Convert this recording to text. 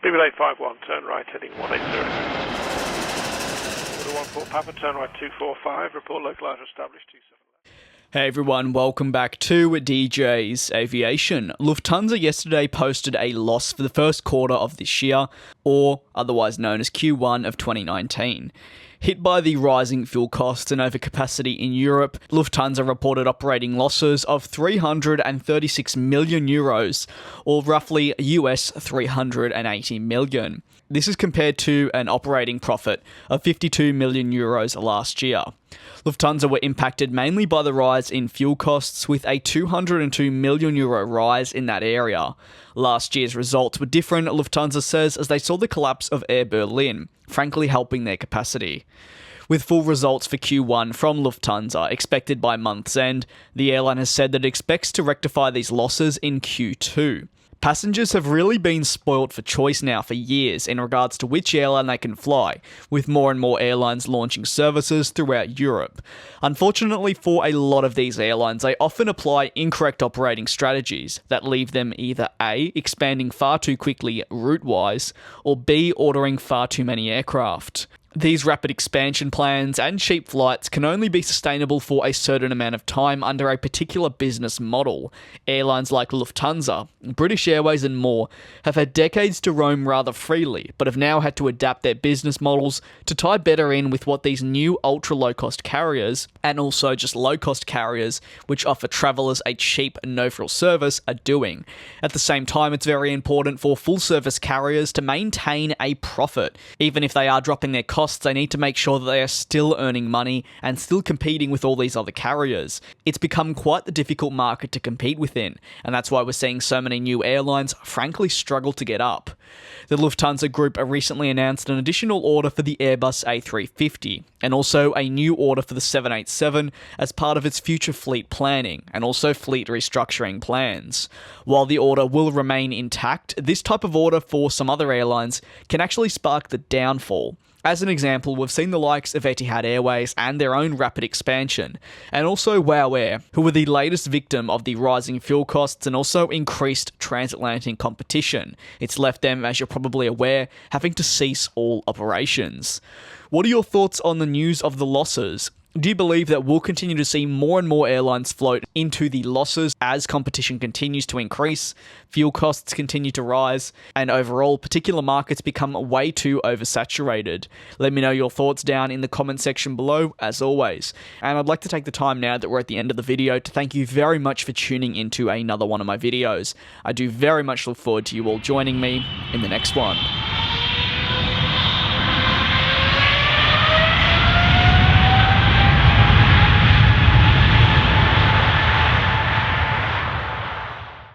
BB851, turn right, heading 180. Order 14 Papa, turn right 245, report localizer established 27. Hey everyone, welcome back to DJ's Aviation. Lufthansa yesterday posted a loss for the first quarter of this year, or otherwise known as Q1 of 2019. Hit by the rising fuel costs and overcapacity in Europe, Lufthansa reported operating losses of 336 million euros, or roughly US 380 million. This is compared to an operating profit of 52 million euros last year. Lufthansa were impacted mainly by the rise in fuel costs, with a 202 million euro rise in that area. Last year's results were different, Lufthansa says, as they saw the collapse of Air Berlin, frankly helping their capacity. With full results for Q1 from Lufthansa expected by month's end, the airline has said that it expects to rectify these losses in Q2. Passengers have really been spoilt for choice now for years in regards to which airline they can fly, with more and more airlines launching services throughout Europe. Unfortunately for a lot of these airlines, they often apply incorrect operating strategies that leave them either A, expanding far too quickly route-wise, or B, ordering far too many aircraft. These rapid expansion plans and cheap flights can only be sustainable for a certain amount of time under a particular business model. Airlines like Lufthansa, British Airways and more have had decades to roam rather freely, but have now had to adapt their business models to tie better in with what these new ultra low-cost carriers, and also just low-cost carriers which offer travellers a cheap and no-frills service, are doing. At the same time, it's very important for full-service carriers to maintain a profit. Even if they are dropping their costs, they need to make sure that they are still earning money and still competing with all these other carriers. It's become quite the difficult market to compete within, and that's why we're seeing so many new airlines frankly struggle to get up. The Lufthansa Group recently announced an additional order for the Airbus A350, and also a new order for the 787 as part of its future fleet planning, and also fleet restructuring plans. While the order will remain intact, this type of order for some other airlines can actually spark the downfall. As an example, we've seen the likes of Etihad Airways and their own rapid expansion, and also WOW Air, who were the latest victim of the rising fuel costs and also increased transatlantic competition. It's left them, as you're probably aware, having to cease all operations. What are your thoughts on the news of the losses? Do you believe that we'll continue to see more and more airlines float into the losses as competition continues to increase, fuel costs continue to rise, and overall particular markets become way too oversaturated? Let me know your thoughts down in the comment section below, as always. And I'd like to take the time now that we're at the end of the video to thank you very much for tuning into another one of my videos. I do very much look forward to you all joining me in the next one.